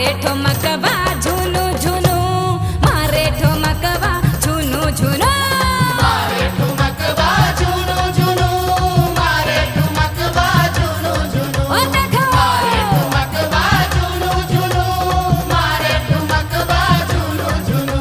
मारे ठुमकवा झुनु झुनु, मारे ठुमकवा झुनु झुनु। मारे ठुमकवा झुनु झुनु, मारे ठुमकवा झुनु झुनु। ओ देखो मारे ठुमकवा झुनु झुनु, मारे ठुमकवा झुनु झुनु।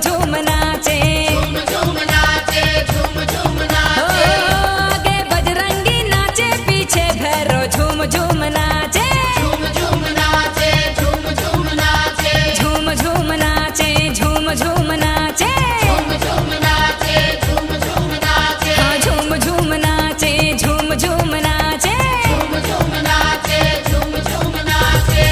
झूम नाचे झूम झूम नाचे झूम झूम ओ, नाचे आगे बजरंगी नाचे पीछे भैरो झूम झूम नाचे झूम झूम नाचे झूम झूम नाचे झूम झूम नाचे झूम झूम नाचे झूम झूम नाचे झूम झूम नाचे हाँ झूम झूम नाचे झूम झूम नाचे झूम झूम नाचे झूम झूम नाचे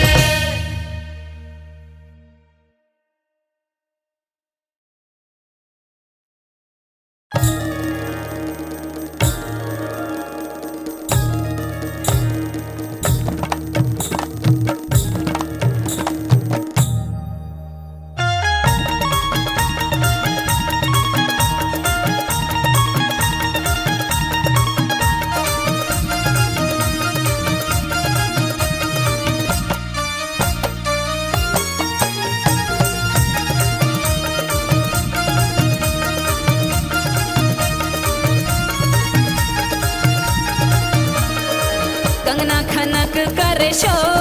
कंगना खनक करे शोर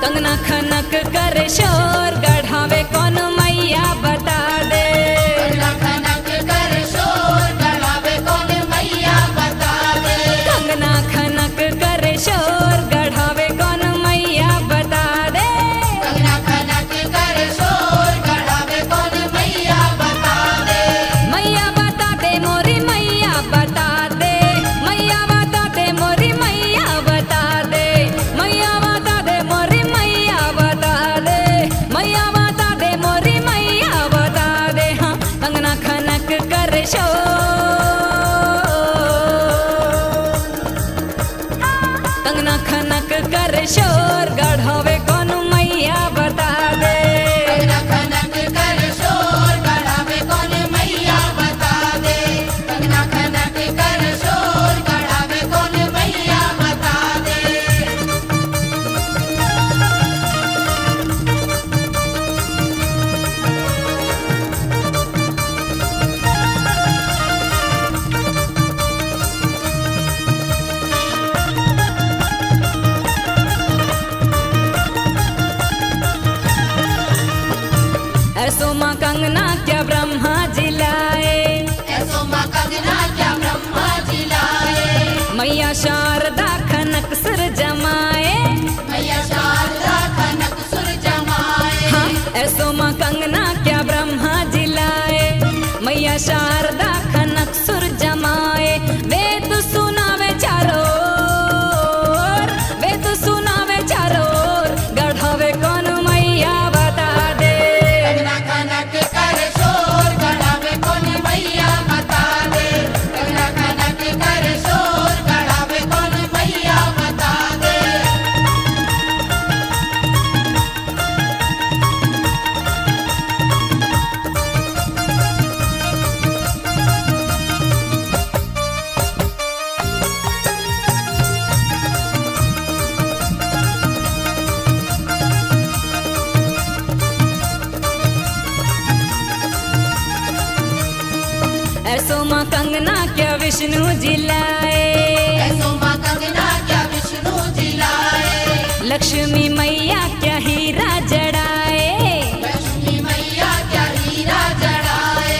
कंगना खनक करे शोर गढ़ावे कौन मैया बता दे कंगना खनक कर शोर गढ़ावे कौन मैया बता दे कंगना खनक करे शोर गढ़ावे कौन मैया बता दे कंगना खनक कर शोर गढ़ावे कौन मैया बता दे मैया बता दे मोरी मैया बता दे मैया बता दे मोरी मैया बता दे मैया बता दे मोरी मैया बता दे मैया बता दे मोरी मैया बता दे हाँ कंगना खनक कर कंगना खनक कर शोर गढ़ावे कौन मैया बता दे कंगना खनक कर शोर गढ़ावे कौन मैया बता दे कंगना खनक कर शोर गढ़ावे कौन मैया बता दे ऐसो माँ कंगना क्या ब्रह्मा जिलाए ऐसो माँ कंगना क्या ब्रह्मा जिलाए मैया शारदा खनक सिर जमाए मैया शारदा खनक सुर जमाए हाँ ऐसो माँ कंगना क्या ब्रह्मा जिलाए मैया शारदा खनक सुर जमाए वेद सुनावे चारों ओर, वेद सुनावे चारों ओर, गढ़ावे कौन मैया बता दे कंगना खनक कर शोर गढ़ावे कौन मैया बता दे कंगना खनक कर शोर गढ़ावे कौन मैया बता दे ऐसो माँ कंगना क्या विष्णु जिलाए ऐसो माँ कंगना क्या विष्णु जिलाए लक्ष्मी मैया क्या हीरा जड़ाए लक्ष्मी मैया क्या हीरा जड़ाए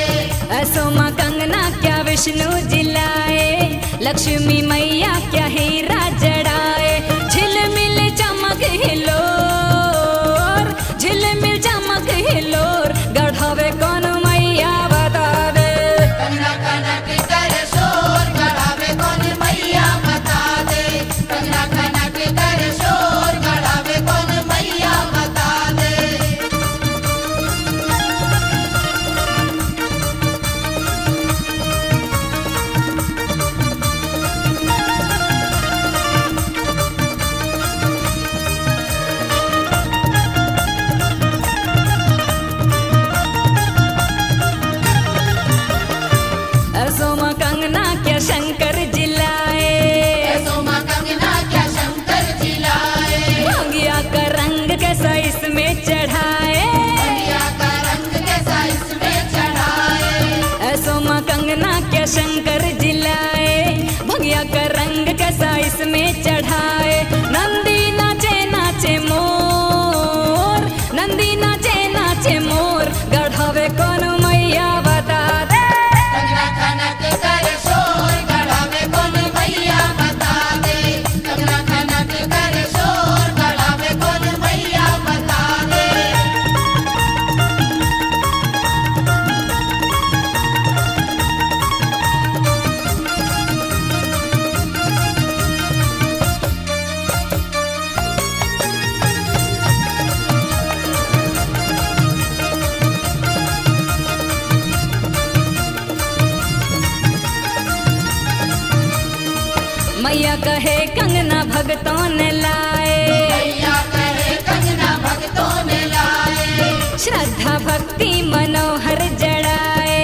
ऐसो माँ कंगना क्या विष्णु जिलाए लक्ष्मी मैया क्या हीरा जड़ाए झिलमिल चमक हिलोर झिलमिल चमक हिलोर गढ़ावे कौन मैया बता दे कंगना खनक कर शोर गढ़ावे कौन मैया बता दे कंगना खनक कर शोर गढ़ावे कौन मैया बता दे मैया कहे कंगना भगतों ने लाए, मैया कहे कंगना भक्तों ने लाए, श्रद्धा भक्ति मनोहर जड़ाए,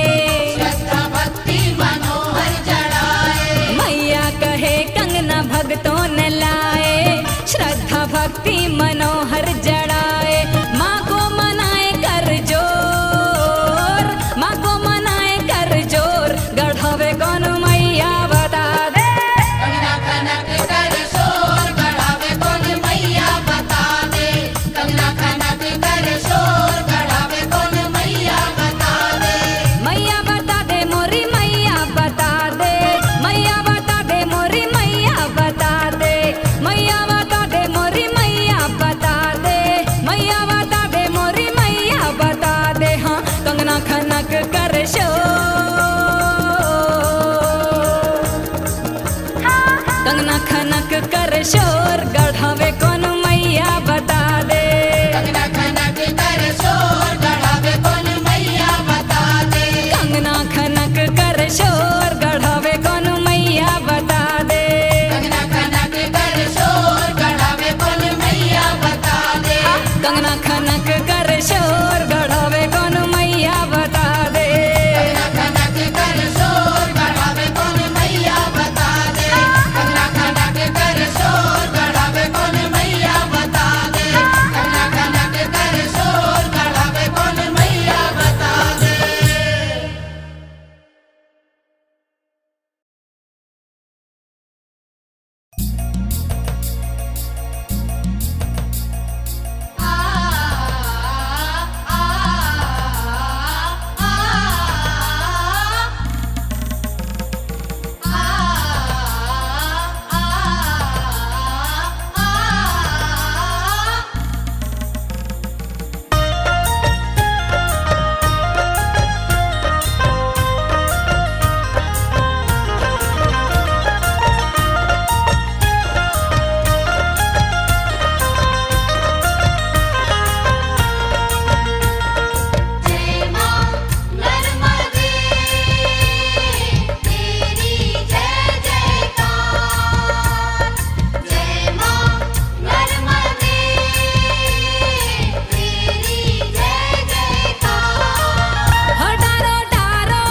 श्रद्धा भक्ति मनोहर जड़ाए। मैया कहे कंगना भक्तों ने लाए, श्रद्धा भक्ति मनोहर जड़ाए। माँ को मनाए कर जोर, माँ को मनाए कर जोर, गढ़वे कौन मैया बता दे। कंगना खनक कर शोर गढ़ावे कौन मैया बता दे, कंगना खनक कर शोर गढ़ावे कौन मैया बता दे। मैया बता दे मोरी मैया बता दे, मैया बता दे मोरी मैया बता दे, मैया बता दे मोरी मैया बता दे, मैया बता दे मोरी मैया बता दे। हाँ कंगना खनक कर शोर, कंगना खनक कर शोर, गढ़ावे कौन मैया बता दे। कंगना खनक कर शोर गढ़ावे कौन मैया बता दे, कंगना खनक कर शोर, गढ़ावे कौन मैया बता दे। कंगना खनक कर शोर गढ़ावे कौन मैया बता दे, कंगना खनक कर शोर, गढ़ावे कौन मैया बता दे। कंगना खनक कर शोर गढ़ावे कौन मैया बता दे, कंगना खनक कर शोर गढ़ावे कौन मैया बता दे, कंगना खनक कर शोर गढ़ावे कौन मैया बता दे। आ आ जय मां नर्मदे तेरी जय जयकार, जय मां नर्मदे तेरी जय जयकार। हो डारो डारो,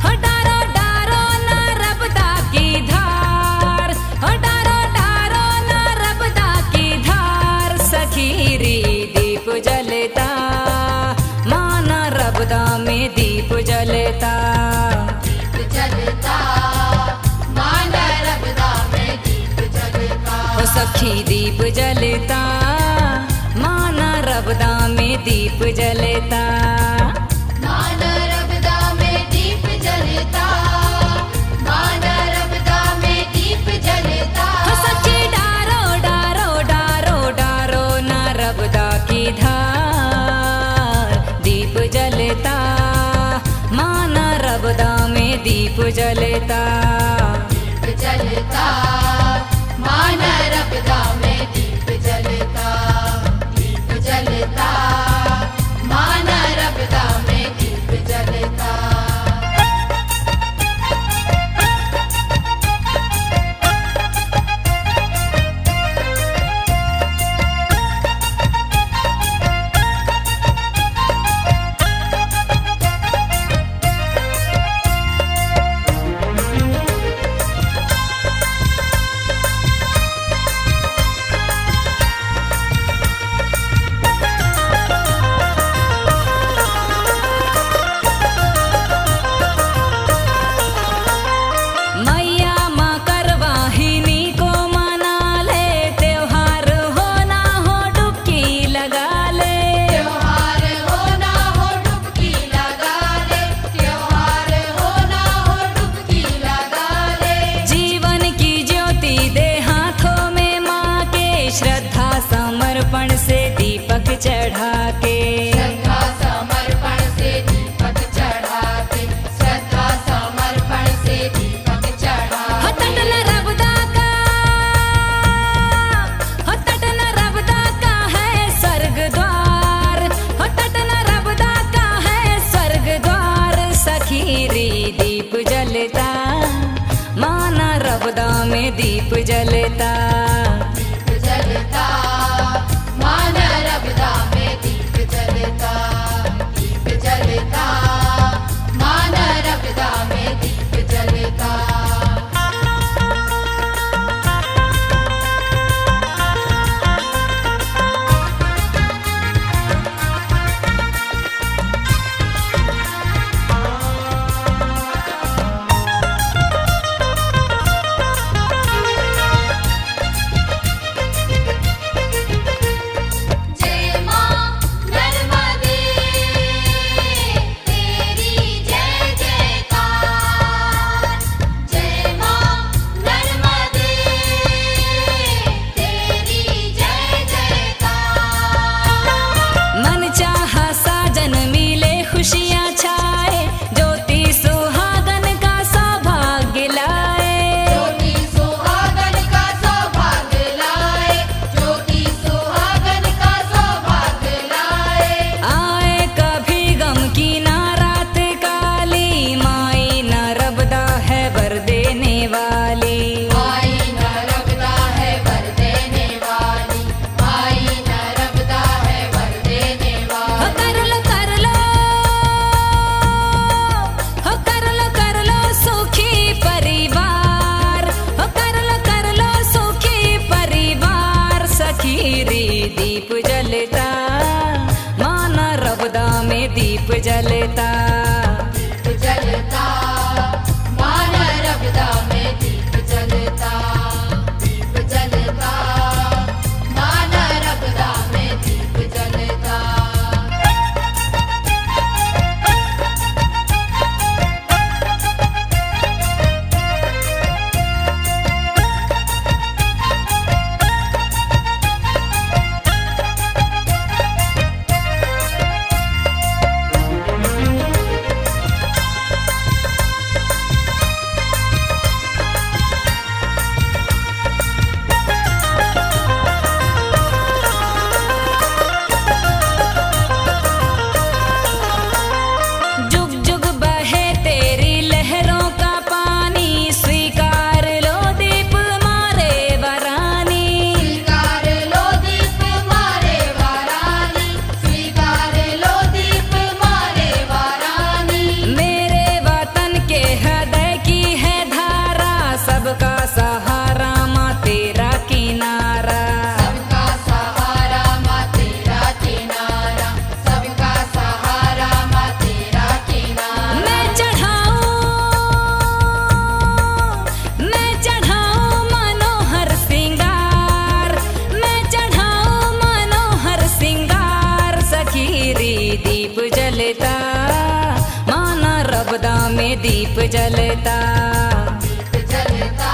हो डारो डारो ना रबदा की धार, हो डारो डारो ना रबदा की धार, सखीरी दीप जलता, माना रबदा में दीप जलता। दीप जलता मान रबदा में दीप जलता, ओ सखी दीप जलता, माना रबदा में दीप जलता। मान रबदा में दीप जलता, मान रबदा में दीप जलता। हो सच्ची डारो डारो डारो डारो ना रबदा की धार, दीप जलता, माना रबदा में दीप जलता। दीप जलता मान रबदा में दीप जलता, दीप जलता मान रबदा में दीप जलता। मैया माँ करवाहिनी को मना ले, त्योहार हो ना हो डुबकी लगा ले। त्योहार हो ना हो डुबकी लगा ले, त्योहार हो ना हो डुबकी लगा ले। जीवन की ज्योति दे हाथों में माँ के, श्रद्धा समर्पण से दीपक चढ़ा के। श्रद्धा समर्पण से दीपक चढ़ा के, श्रद्धा समर्पण से दीपक चढ़ा हो तटन रबदा का, हो तटन रबदा का है स्वर्ग द्वार, हो तटन रबदा का है स्वर्ग द्वार। सखीरी दीप जलता, दीप जलता। दीप जलता माँ नर्मदा में दीप जलता। दीप जलता माँ नर्मदा में दीप जलता। जय माँ नर्मदे तेरी जय जयकार। जय माँ नर्मदे तेरी जय जयकार। मन चाहा साजन मिले खुशियाँ छाए, ज्योति सुहागन का सौभाग्य लाए। ज्योति सुहागन का सौभाग्य लाए। ज्योति सुहागन का सौभाग्य लाए। आए कभी गम की ना रात काली, माई नर्मदा है वर देने वाली। माई नर्मदा है वर देने वाली। माई नर्मदा है वर देने हो वाली। कर लो कर लो, हो कर लो सुखी परिवार। हो कर लो सुखी परिवार। सखीरी दीप जलता, माँ नर्मदा में दीप जलता। दीप जलता माँ नर्मदा में दीप जलता। दीप जलता माँ नर्मदा में दीप जलता। जुग जुग बहे तेरी लहरों का पानी, स्वीकार लो दीप मारे वरानी। स्वीकार लो दीप मारे वारानी। स्वीकार लो दीप मारे वारानी। मेरे वतन के हृदय की है धारा, सबका सहारा माँ तेरा किनारा। सबका सहारा माँ तेरा किनारा। सबका सहारा माँ तेरा किनारा। मैं चढ़ाऊं मनोहर सिंगार। मैं चढ़ाऊं मनोहर सिंगार। सखीरी दीप जलता, माँ नर्मदा में दीप जलता। दीप जलता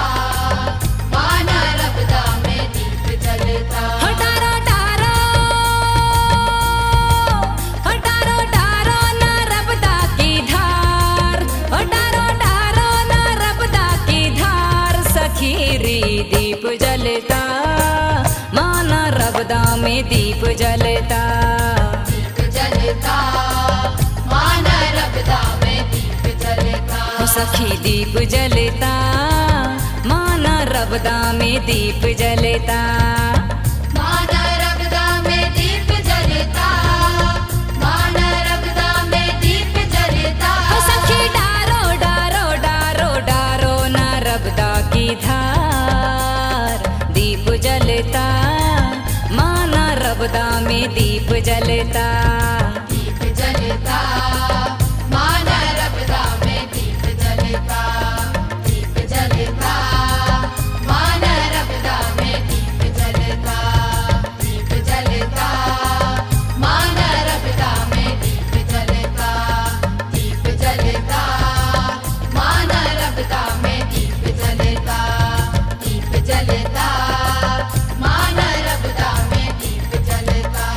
माँ नर्मदा में दीप जलता। हटारो टारो, हटारो टारो नर्मदा की धार। हटारो टारो नर्मदा की धार। सखीरी दीप जलता, माँ नर्मदा में दीप जलता। दीप जलता माँ नर्मदा में दीप जलता। हो सखी दीप जलता, माँ नर्मदा में दीप जलता। माँ नर्मदा में दीप जलता। माँ नर्मदा में दीप जलता। हो सखी डारो डारो डारो डारो नर्मदा की धार। दीप जलता, माँ नर्मदा में दीप जलता। दीप जलता माँ नर्मदा में दीप जलता। दीप जलता माँ नर्मदा में दीप जलता। दीप जलता माँ नर्मदा में दीप जलता। दीप जलता माँ नर्मदा में दीप जलता। दीप जलता माँ नर्मदा में दीप जलता।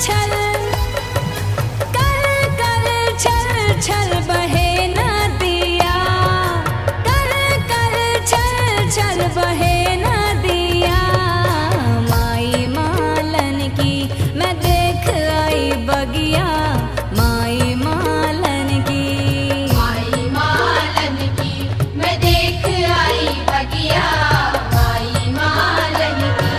छल कर कर छल छल बहे नदिया कर कर छल छल बहे नदिया माई मालन की मैं देख आई बगिया माई मालन की माई मालन की मैं देख आई बगिया माई मालन की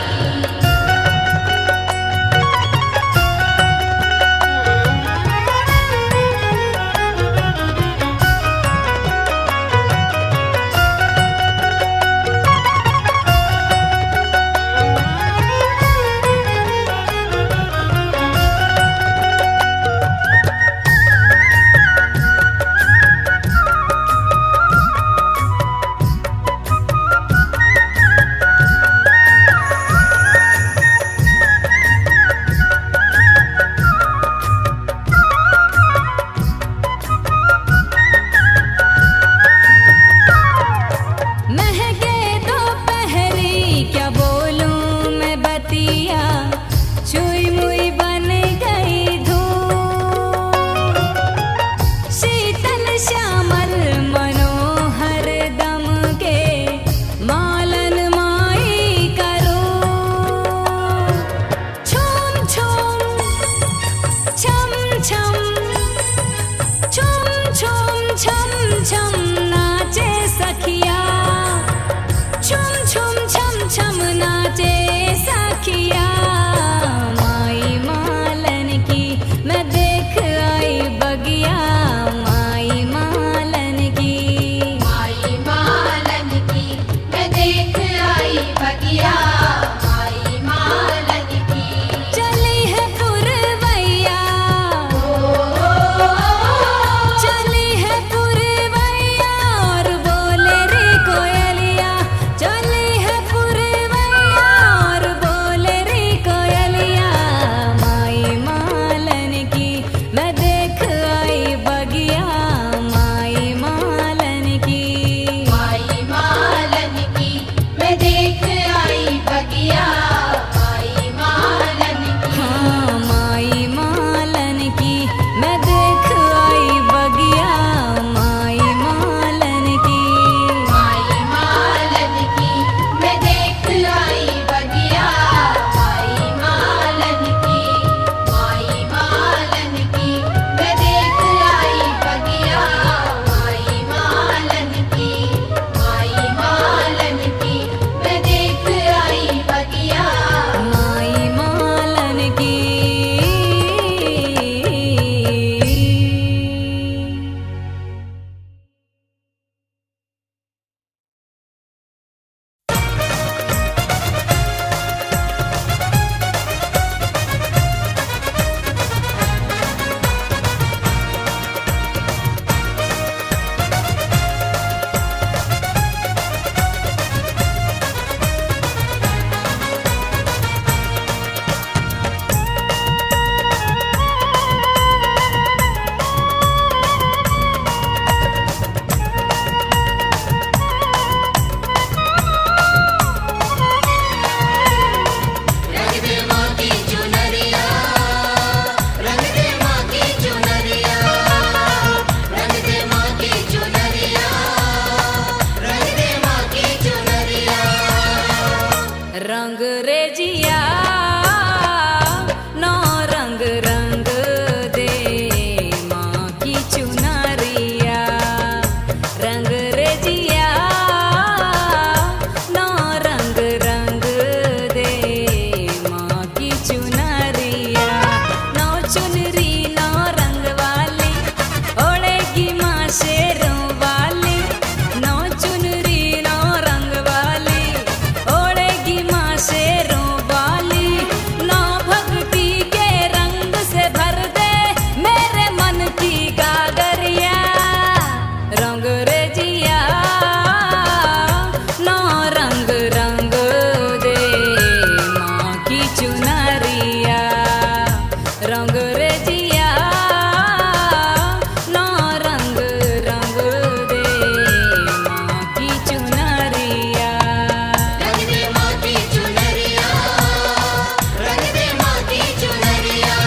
महके दोपहरी क्या बोलूं मैं बतिया छुई मुई बन गई धूप शीतल श्यामल मनोहर दम के मालन माई करो छुम छुम छम छम छुम छुम छम छम नाचे सखिया छुम छुम छम छम नाचे सखिया माई मालन की मैं देख आई बगिया माई मालन की माई मालन की मैं देख आई बगिया माई मालन की चली है पुरवैया चली है पुरवैया और बोले रे कोयलिया चली है पुरवैया और बोले रे कोयलिया माई मालन की मैं देख आई बगिया माई मालन की माई मालन की मैं देख आई बगिया माई मालन की हाँ माई मालन की मैं देख आई बगिया माई मालन की माई मालन की मैं देख आई बगिया माई मालन की माई मालन की मैं देख आई बगिया माई मालन की माई मालन की मैं देख आई बगिया माई मालन की रंग दे माँ की चुनरिया रंग दे माँ की चुनरिया रंग दे माँ की चुनरिया रंग दे माँ की चुनरिया रंग रे जिया नौ रंग रंग दे माँ की चुनरिया रंग रे जिया नौ रंग रंग दे माँ की चुनरिया नौ चुनरी नौ रंग वाली ओढ़ेगी माँ शेरों वाली नौ चुनरी नौ रंग वाली ओढ़ेगी माँ शेरों वाली नौ भक्ति के रंग से भर दे मेरे मन की गागरिया रंग रे जिया नौ रंग रंग दे माँ की चुनरिया रंग रे जिया नौ रंग रंग दे माँ की चुनरिया रंग दे माँ की चुनरिया रंग दे माँ की चुनरिया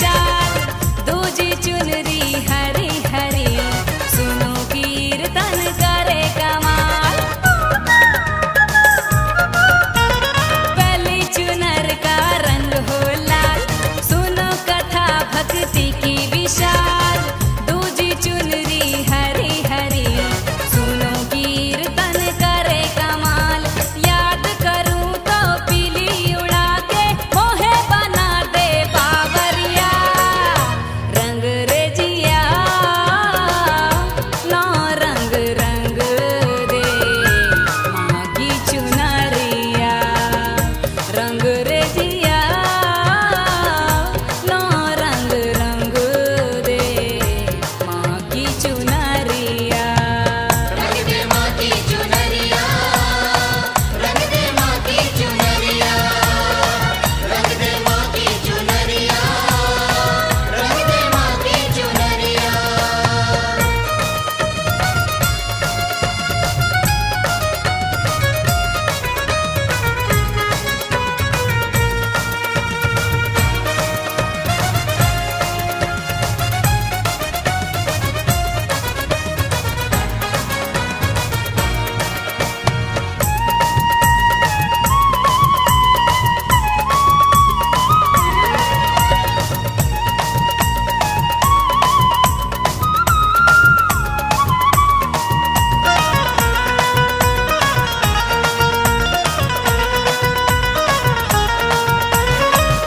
विशाल दूजी चुनरी हरी हरी सुनो कीर्तन करे कमाल पहली चुनर का रंग हो लाल सुनो कथा भक्ति की विशाल दूजी चुनरी हरी हरी सुनो कीर्तन करे कमाल याद करूं तो पीली उड़ा के मोहे बना दे बावरिया रंग रे जिया नौ रंग रंग दे माँ की चुनरिया रंग रे जिया नौ रंग रंग दे माँ की चुनरिया रंग दे माँ की चुनरिया रंग दे माँ की चुनरिया रंग दे माँ की चुनरिया रंग दे माँ की चुनरिया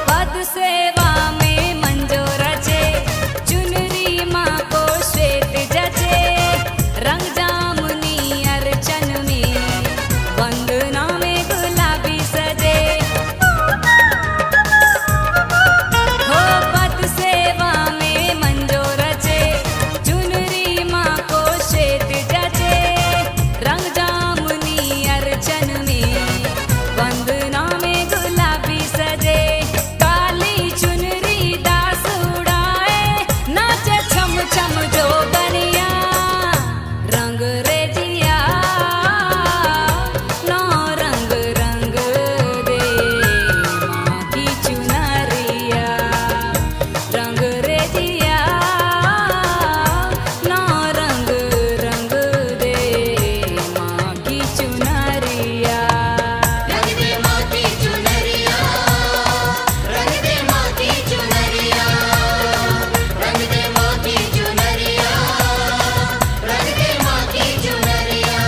पद सेवा में मंजो रचे चुनरी माँ को श्वेत जचे रंग जामुनी अर्चन में वंदना में गुलाबी सजे हो पद सेवा में मंजो रचे चुनरी माँ को श्वेत जचे रंग जामुनी अर्चन में वंदना में गुलाबी सजे काली चुनरी दास उड़ाए नाचे छम छम जो बनिया रंग रे जिया नौ रंग रंग दे माँ की चुनरिया रंग रे जिया नौ रंग रंग दे माँ की चुनरिया रंग दे माँ की चुनरिया रंग दे माँ की चुनरिया रंग दे माँ की चुनरिया रंग दे माँ की चुनरिया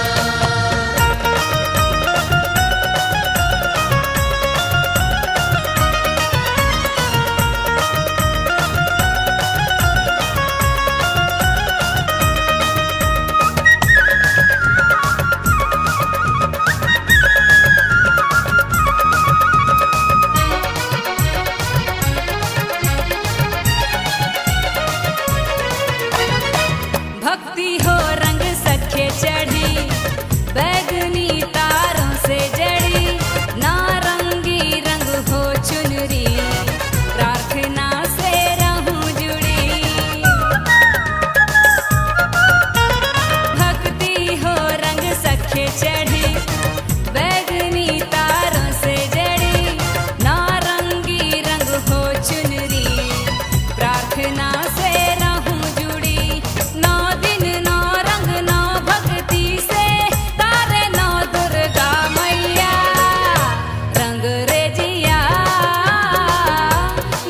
भक्ति हो रंग सखे चढ़ी बैगनी तारों से जड़ी नारंगी रंग हो चुनरी प्रार्थना से रहूं जुड़ी भक्ति हो रंग सखे चढ़ी बैगनी तारों से जड़ी नारंगी रंग हो चुनरी प्रार्थना से रहूं जुड़ी नौ दिन नौ रंग नौ भक्ति से तारे नौ दुर्गा मैया रंग रे जिया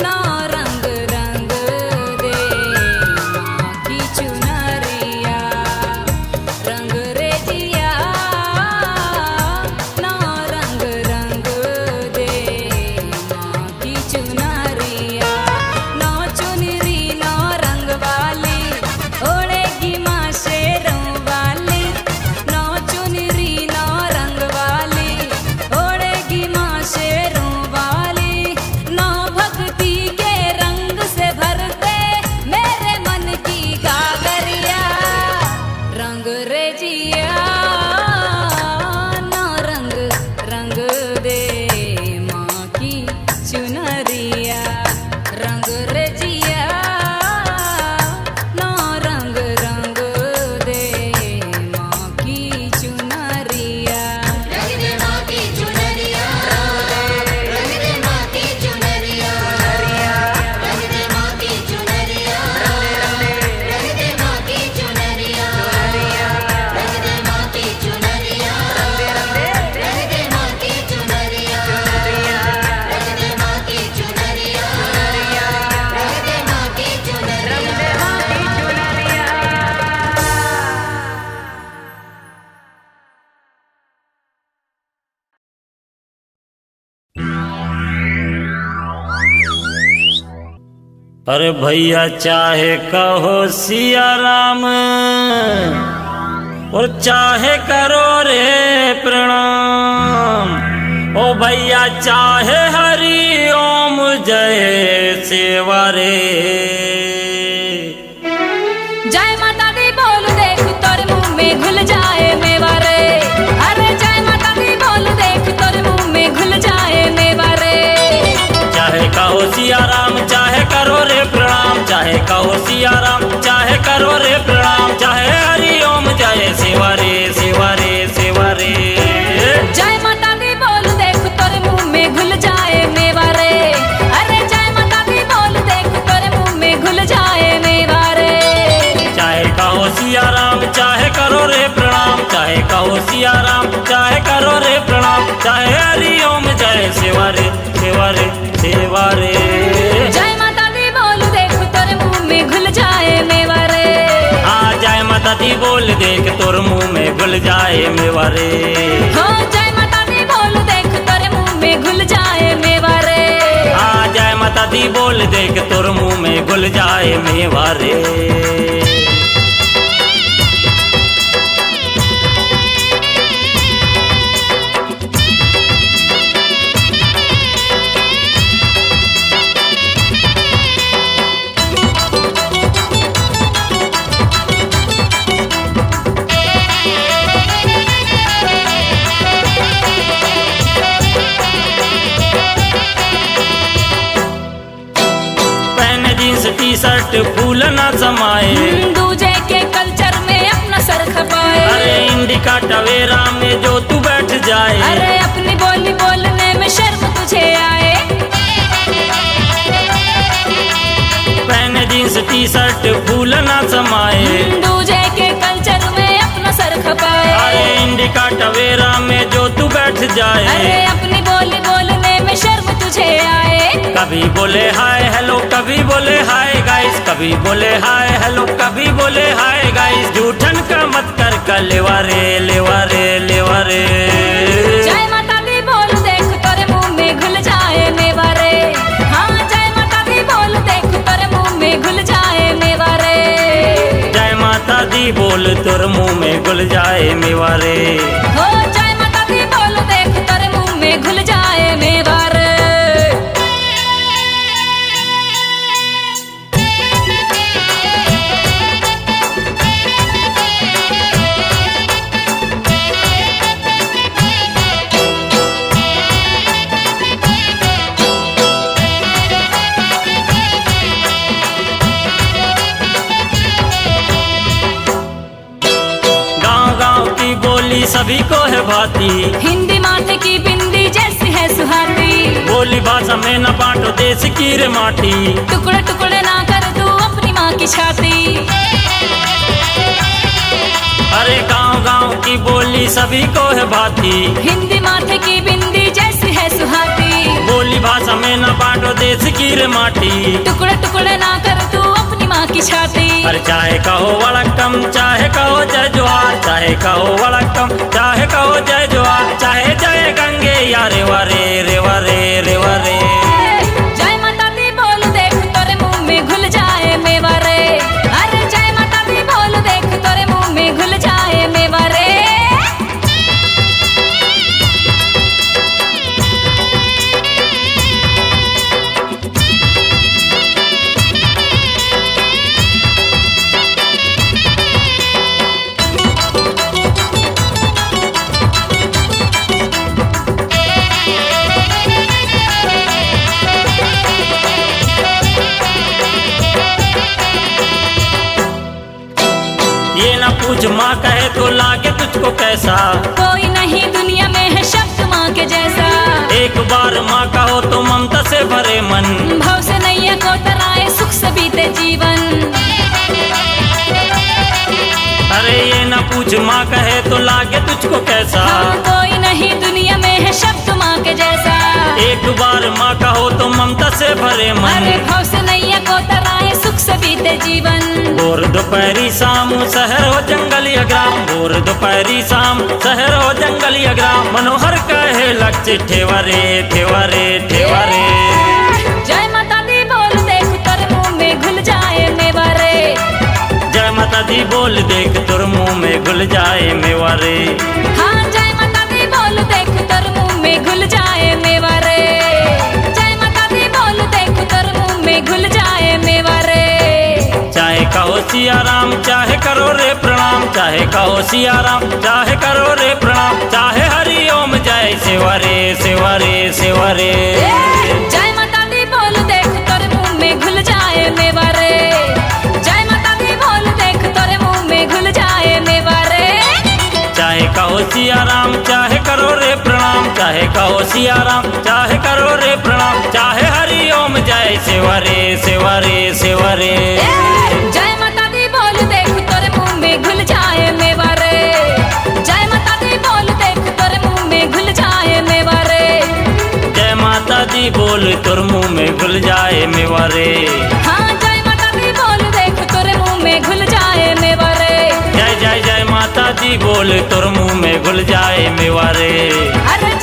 नौ रंग रंग दे माँ की चुनरिया रंग रे जिया नौ रंग रंग दे माँ की चुनरिया नौ चुनरी नौ रंग वाली ओढ़ेगी माँ शेरों वाली नौ चुनरी नौ रंग वाली ओढ़ेगी माँ शेरों वाली नौ भक्ति के रंग से भरते मेरे मन की गागरिया रंग रे जिया नौ रंग रंग दे माँ की चुनरिया रंग रे जिया नौ रंग रंग दे माँ की चुनरिया रंग दे माँ की चुनरिया रंग दे माँ की चुनरिया रंग दे माँ अरे भैया चाहे कहो सिया राम और चाहे करो रे प्रणाम। ओ भैया चाहे हरि ओम जय सेवा रे। जय माता दी बोल देख तोर मुंह में घुल जाए मेवा रे। अरे जय माता दी बोल देख तोर मुंह में घुल जाए मेवा रे। चाहे कहो सिया राम चाहे करो रे प्रणाम। चाहे कहो सिया राम चाहे करो रे प्रणाम। चाहे हरि ओम जय सेवा रे सेवा रे सेवा रे। जय माता दी बोल देख तोर मुंह में घुल जाए मेवा रे। अरे जय माता दी बोल देख तोर मुंह में घुल जाए मेवा रे। चाहे कहो सिया राम चाहे करो रे प्रणाम। चाहे कहो सिया राम चाहे करो रे प्रणाम। चाहे हरि ओम जय सेवा रे सेवा रे सेवा रे। जय माता दी बोल देख तोर मुंह में घुल जाए मेवा रे। हाँ जय माता दी बोल देख तोर मुंह में घुल जाए मेवा रे। हो जय माता दी बोल देख तोर मुंह में घुल जाए मेवा रे। हाँ जय माता दी बोल देख तोर मुंह में घुल जाए मेवा रे। टी शर्ट फूल न समाए। दूजे के कल्चर में अपना सर खपाए। अरे इंडिका टवेरा में जो तू बैठ जाए। अरे अपनी बोली बोलने में शर्म तुझे आए। पहने जींस टी शर्ट फूल न समाए। दूजे के कल्चर में अपना सर खपाए। अरे इंडिका टवेरा में जो तू बैठ जाए। अरे अपनी बोली बोलने में शर्म तुझे आए। कभी बोले हाय हेलो कभी बोले हाय गाइस। कभी बोले हाय हेलो कभी बोले हाय गाइस। झूठन का मत कर का लेवा रे लेवा रे लेवा रे। जय माता दी बोल देख तोरे मुंह में घुल जाए मेवा रे। हाँ जय माता दी बोल देख तोरे मुंह में घुल जाए मेवा रे। जय माता दी बोल तोर मुंह में घुल जाए मेवा रे। हो जय माता दी बोल देख तोरे मुंह में घुल जाए मेवा रे। सभी को है भाती हिंदी माथे की बिंदी जैसी है सुहाती। बोली भाषा में न बांटो देश की रे माटी। टुकड़े टुकड़े ना कर तू अपनी माँ की छाती। अरे गांव गांव की बोली सभी को है भाती। हिंदी माथे की बिंदी जैसी है सुहाती। बोली भाषा में न बांटो देश की रे माटी। टुकड़े टुकड़े ना कर तू अपनी माँ की छाती। अरे चाहे कहो वड़कम चाहे कहो जय जोहार। चाहे कहो वड़कम चाहे कहो जय जोहार। चाहे जय गंगे या रेवा रे रेवा रे रेवा रे। जय माता दी बोल देख तोरे मुंह में घुल जाए मेवा रे। अरे जय माता दी बोल देख तोरे मुंह में घुल जाए मेवा रे। ये ना पूछ माँ कहे तो लागे तुझको कैसा। कोई नहीं दुनिया में है शब्द माँ के जैसा। एक बार माँ कहो तो ममता से भरे मन। भाव से नैया को तराए सुख से बीते जीवन। अरे ये ना पूछ माँ कहे तो लागे तुझको कैसा। हाँ, कोई नहीं दुनिया में है शब्द माँ के जैसा। एक बार माँ कहो तो ममता से भरे मन। अरे भाव से नैया को तराए सुख से बीते जीवन। भोर दोपहरी शाम शहर हो जंगल या ग्राम। भोर दोपहरी शाम शहर हो जंगल या ग्राम। मनोहर कहे लक्ष्य ठेवा रे ठेवा रे ठेवा रे। जय माता दी बोल देख तोरे मुंह में दी बोल देख तुर मुंह में घुल जाए मेवा रे। हाँ जय माता दी बोल देख तोर मुंह में घुल जाए मेवा रे। जय माता दी बोल देख तोर मुंह में घुल जाए मेवा रे। चाहे कहो सिया राम चाहे करो रे प्रणाम, चाहे कहो सिया राम चाहे करो रे प्रणाम, चाहे हरि ओम जय सेवा रे सेवा रे सेवा रे। जय माता दी बोल देख तोर मुंह में घुल जाए मेवा रे। जय माता दी बोल देख तोर मुंह में घुल जाए मेवा रे। चाहे कहो सिया राम चाहे करो रे प्रणाम, चाहे कहो सिया राम चाहे करो रे प्रणाम, चाहे हरि ओम जय सेवा रे सेवा रे सेवा रे। जय माता दी बोल देख तोर मुंह में घुल जाए मेवा रे। जय माता दी बोल देख तोर मुंह में घुल जाए मेवा रे। जय माता दी बोल तुर मुंह में घुल जाए मेवा रे। हाँ जय माता दी बोल देख तोर मुंह में घुल जाए मेवा रे। जय जय जय माता दी बोल तुर मुंह में घुल जाए मेवा रे। अरे